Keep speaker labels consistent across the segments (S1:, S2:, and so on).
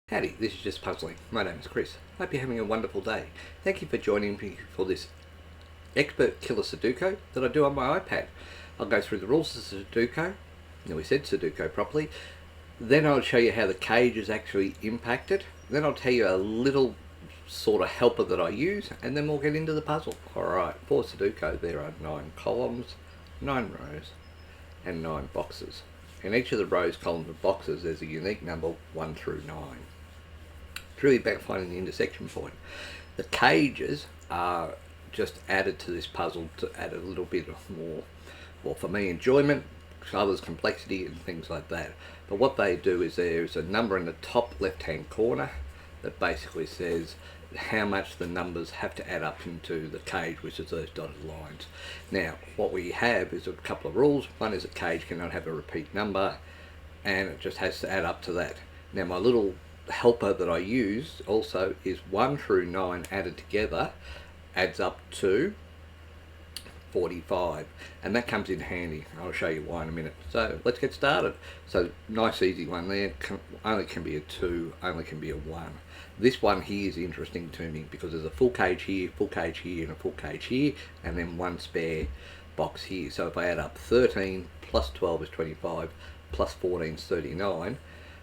S1: Howdy, this is Just Puzzling. My name is Chris. Hope you're having a wonderful day. Thank you for joining me for this expert killer Sudoku that I do on my iPad. I'll go through the rules of Sudoku. Now we said Sudoku properly. Then I'll show you how the cage is actually impacted. Then I'll tell you a little sort of helper that I use, and then we'll get into the puzzle. Alright, for Sudoku there are 9 columns, 9 rows, and 9 boxes. In each of the rows, columns, and boxes there's a unique number 1 through 9. It's really about finding the intersection point. The cages are just added to this puzzle to add a little bit more, well, for me, enjoyment, others complexity and things like that. But what they do is there's a number in the top left hand corner that basically says how much the numbers have to add up into the cage, which is those dotted lines. Now what we have is a couple of rules. One is a cage cannot have a repeat number, and it just has to add up to that. Now my little helper that I use also is 1 through 9 added together adds up to 45, and that comes in handy. I'll show you why in a minute. So let's get started. So nice easy one there. Only can be a 2, only can be a 1. This one here is interesting to me because there's a full cage here, and a full cage here, and then one spare box here. So if I add up 13 plus 12 is 25, plus 14 is 39.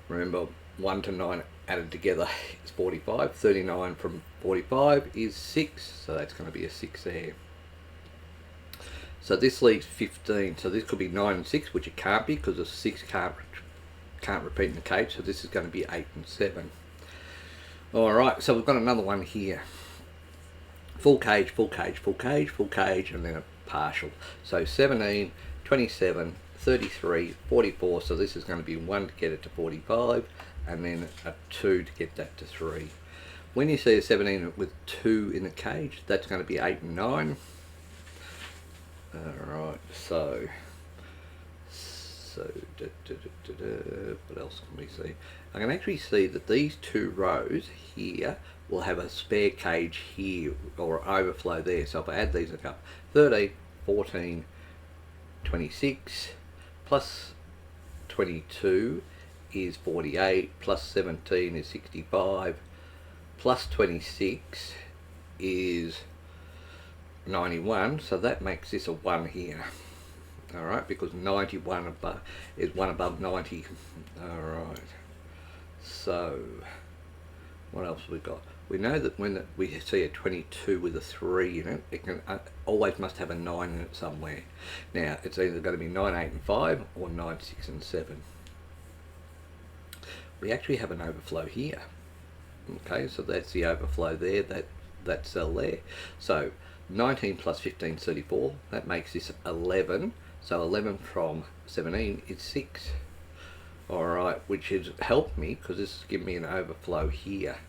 S1: Remember, 1 to 9 added together is 45. 39 from 45 is 6, so that's going to be a 6 there. So this leaves 15. So this could be 9 and 6, which it can't be because the 6 can't repeat in the cage. So this is going to be 8 and 7. Alright, so we've got another one here. Full cage, full cage, full cage, full cage, and then a partial. So 17, 27, 33, 44. So this is going to be 1 to get it to 45, and then a 2 to get that to 3. When you see a 17 with 2 in the cage, that's going to be 8 and 9. Alright, so what else can we see? I can actually see that these 2 rows here will have a spare cage here, or overflow there. So if I add these up, 13, 14, 26, plus 22 is 48, plus 17 is 65, plus 26 is 91, so that makes this a 1 here. Alright, because 91 above is 1 above 90. Alright, so what else have we got? We know that when we see a 22 with a 3 in it, it can always must have a 9 in it somewhere. Now it's either going to be 9, 8 and 5 or 9, 6 and 7. We actually have an overflow here. Okay, so that's the overflow there, that cell there. So 19 plus 15 is 34. That makes this 11. So 11 from 17 is 6. Alright, which has helped me because this is giving me an overflow here.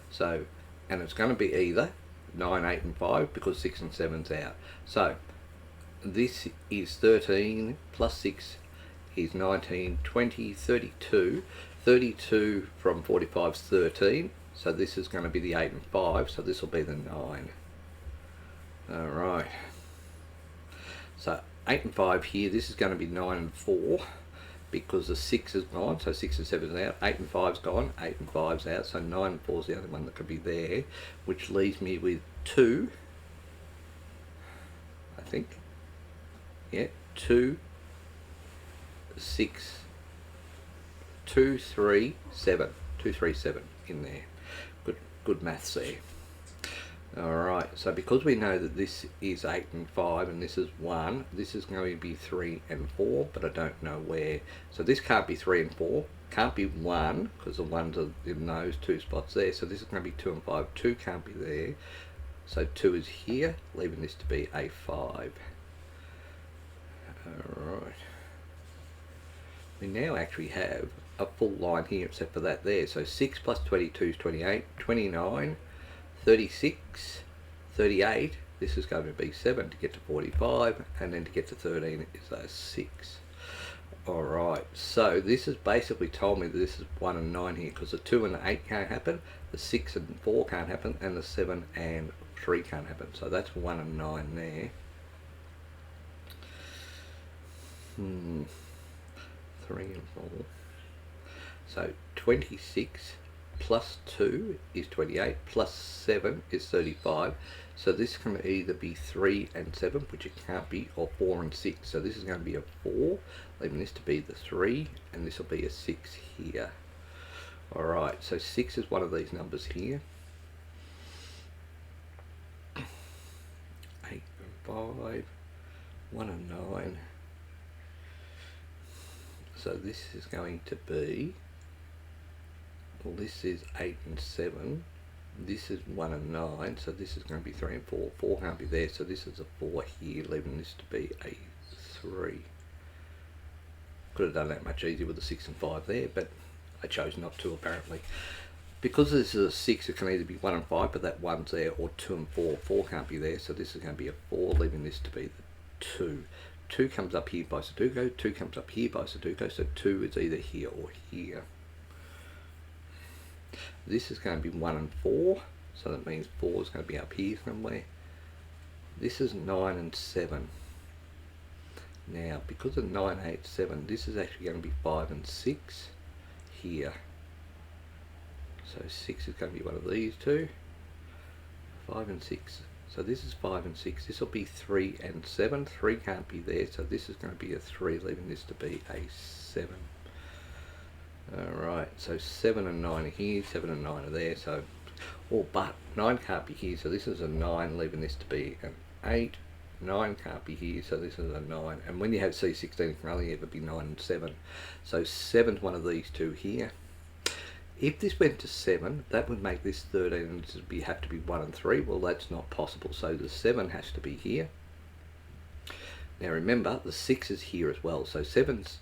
S1: So, and it's going to be either 9, 8 and 5 because 6 and 7's out. So this is 13 plus 6 is 19, 20, 32. 32 from 45 is 13. So this is going to be the 8 and 5. So this will be the 9. Alright, so 8 and 5 here, this is going to be 9 and 4 because the 6 is gone, so 6 and 7 is out, 8 and 5 is gone, 8 and 5 is out, so 9 and 4 is the only one that could be there, which leaves me with 2, I think, yeah, 2, 6, 2, 3, 7, 2, 3, 7 in there. Good maths there. Alright, so because we know that this is 8 and 5 and this is 1, this is going to be 3 and 4, but I don't know where. So this can't be 3 and 4, can't be 1, because the 1's are in those 2 spots there, so this is going to be 2 and 5, 2 can't be there, so 2 is here, leaving this to be a 5. Alright. We now actually have a full line here except for that there, so 6 plus 22 is 28, 29, 36, 38, this is going to be 7 to get to 45, and then to get to 13 is a 6. Alright, so this has basically told me that this is 1 and 9 here, because the 2 and the 8 can't happen, the 6 and 4 can't happen, and the 7 and 3 can't happen. So that's 1 and 9 there. 3 and 4. So 26 plus 2 is 28, plus 7 is 35. So this can either be 3 and 7, which it can't be, or 4 and 6. So this is going to be a 4, leaving this to be the 3, and this will be a 6 here. Alright, so 6 is one of these numbers here. 8 and 5, 1 and 9. So this is going to be, well, this is 8 and 7. This is 1 and 9, so this is going to be 3 and 4. 4 can't be there, so this is a 4 here, leaving this to be a 3. Could have done that much easier with the 6 and 5 there, but I chose not to apparently. Because this is a 6, it can either be 1 and 5, but that 1's there, or 2 and 4. 4 can't be there, so this is going to be a 4, leaving this to be the 2. 2 comes up here by Sudoku, 2 comes up here by Sudoku, so 2 is either here or here. This is going to be 1 and 4, so that means 4 is going to be up here somewhere. This is 9 and 7. Now, because of 9, 8, 7, this is actually going to be 5 and 6 here. So 6 is going to be one of these two. 5 and 6. So this is 5 and 6. This will be 3 and 7. 3 can't be there, so this is going to be a 3, leaving this to be a 7. Alright, so 7 and 9 are here, 7 and 9 are there, so, oh, but 9 can't be here, so this is a 9, leaving this to be an 8. 9 can't be here, so this is a 9. And when you have C16, it can only ever be 9 and 7. So 7's one of these two here. If this went to 7, that would make this 13, and this would have to be 1 and 3. Well, that's not possible, so the 7 has to be here. Now remember, the 6 is here as well, so 7's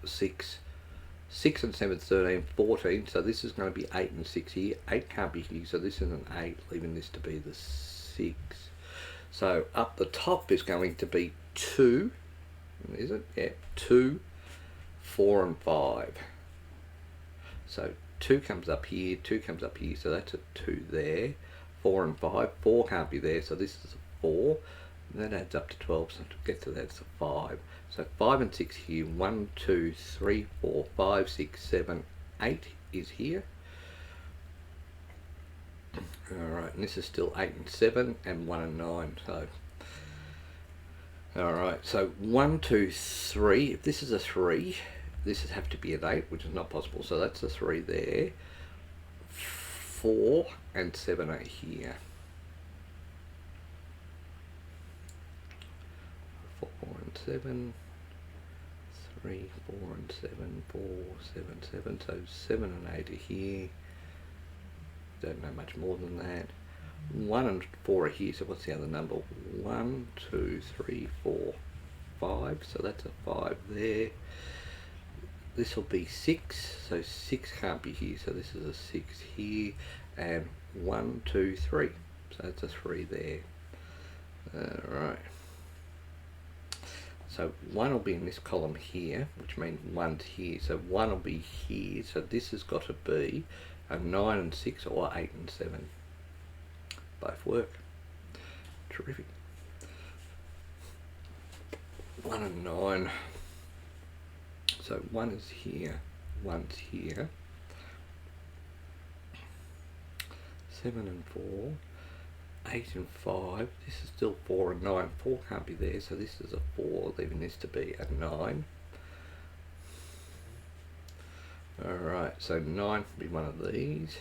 S1: 6. 6 and 7 is 13, 14, so this is going to be 8 and 6 here. 8 can't be here, so this is an 8, leaving this to be the 6. So up the top is going to be 2, is it? Yeah, 2, 4 and 5. So 2 comes up here, 2 comes up here, so that's a 2 there. 4 and 5, 4 can't be there, so this is a 4. And that adds up to 12, so to get to that it's a 5. So 5 and 6 here, 1, 2, 3, 4, 5, 6, 7, 8 is here. Alright, and this is still 8 and 7 and 1 and 9. So, alright, so 1, 2, 3, if this is a 3, this would have to be an 8, which is not possible, so that's a 3 there. 4 and 7 are here. 4 and 7, 3, 4 and 7, 4, 7, 7, so 7 and 8 are here. Don't know much more than that. 1 and 4 are here, so what's the other number? 1, 2, 3, 4, 5, so that's a 5 there. This will be 6, so 6 can't be here, so this is a 6 here, and 1, 2, 3, so that's a 3 there. Alright. So 1 will be in this column here, which means 1's here, so 1 will be here, so this has got to be a 9 and 6 or 8 and 7. Both work. Terrific. 1 and 9. So 1 is here, 1's here. 7 and 4. 8 and 5, this is still 4 and 9, 4 can't be there, so this is a 4, leaving this to be a 9. Alright, so 9 can be one of these.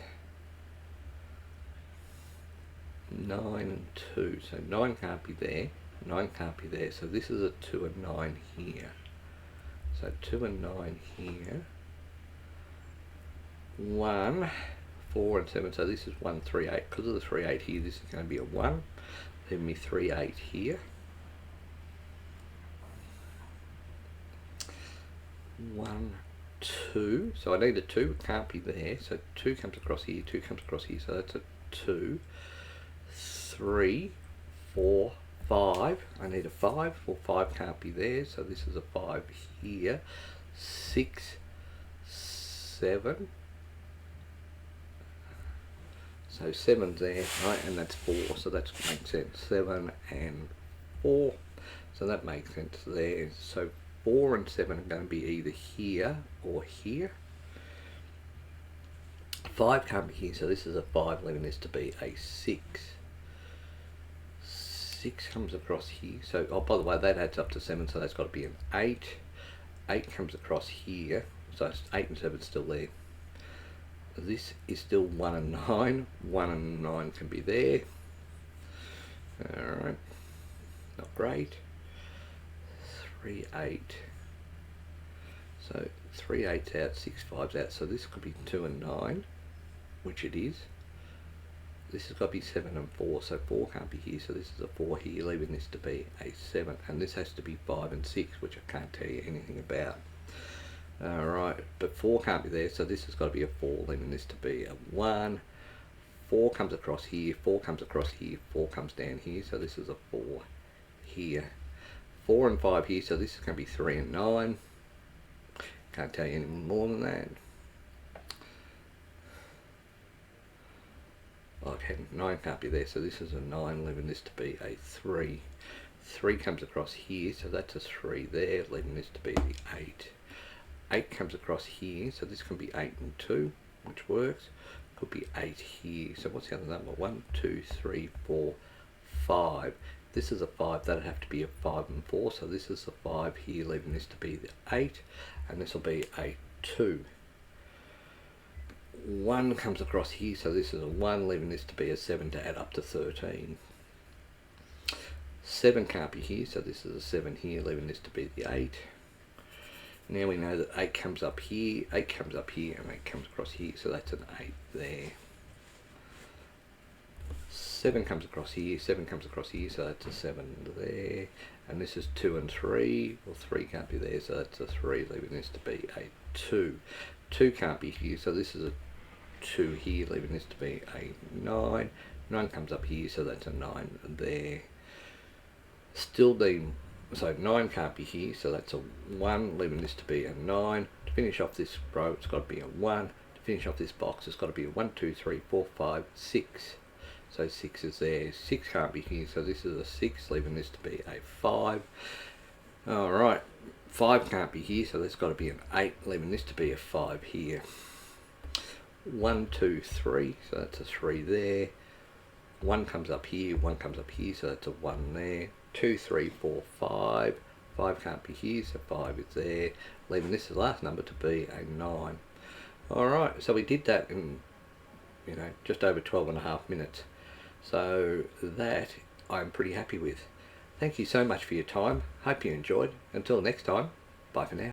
S1: 9 and 2, so 9 can't be there, 9 can't be there, so this is a 2 and 9 here. So 2 and 9 here. 1, 4 and 7, so this is 1, 3, 8. Because of the 3, 8 here, this is going to be a 1. Leave me 3, 8 here. 1, 2. So I need a 2, it can't be there. So 2 comes across here, 2 comes across here, so that's a 2. 3, 4, 5. I need a 5. Well, 5 can't be there, so this is a 5 here. 6, 7. So 7's there, right, and that's 4, so that makes sense. 7 and 4, so that makes sense there. So 4 and 7 are going to be either here or here. 5 can't be here, so this is a 5, leaving this to be a 6. 6 comes across here, so, oh, by the way, that adds up to 7, so that's got to be an 8. 8 comes across here, so it's 8 and 7 still there. This is still 1 and 9. 1 and 9 can be there. Alright, not great. 3, 8. So 3 8's out, 6 5's out, so this could be 2 and 9, which it is. This has got to be 7 and 4, so 4 can't be here, so this is a 4 here, leaving this to be a 7, and this has to be 5 and 6, which I can't tell you anything about. Alright, but 4 can't be there, so this has got to be a 4, leaving this to be a 1. 4 comes across here, 4 comes across here, 4 comes down here, so this is a 4 here. 4 and 5 here, so this is going to be 3 and 9. Can't tell you any more than that. Okay, 9 can't be there, so this is a 9, leaving this to be a 3. 3 comes across here, so that's a 3 there, leaving this to be the 8. 8 comes across here, so this can be 8 and 2, which works. Could be 8 here, so what's the other number? 1, 2, 3, 4, 5. This is a 5, that'd have to be a 5 and 4, so this is a 5 here, leaving this to be the 8, and this will be a 2. 1 comes across here, so this is a 1, leaving this to be a 7 to add up to 13. 7 can't be here, so this is a 7 here, leaving this to be the 8. Now we know that 8 comes up here, 8 comes up here, and 8 comes across here, so that's an 8 there. 7 comes across here, 7 comes across here, so that's a 7 there. And this is 2 and 3, well 3 can't be there, so that's a 3, leaving this to be a 2. 2 can't be here, so this is a 2 here, leaving this to be a 9. 9 comes up here, so that's a 9 there. Still being, so 9 can't be here, so that's a 1, leaving this to be a 9. To finish off this row, it's got to be a 1. To finish off this box, it's got to be a 1, 2, 3, 4, 5, 6. So 6 is there. 6 can't be here, so this is a 6, leaving this to be a 5. Alright, 5 can't be here, so there's got to be an 8, leaving this to be a 5 here. 1, 2, 3, so that's a 3 there. 1 comes up here, 1 comes up here, so that's a 1 there. 2, 3, 4, 5. 5 can't be here, so 5 is there, leaving this the last number to be a 9. Alright, so we did that in, just over 12.5 minutes. So that I'm pretty happy with. Thank you so much for your time. Hope you enjoyed. Until next time, bye for now.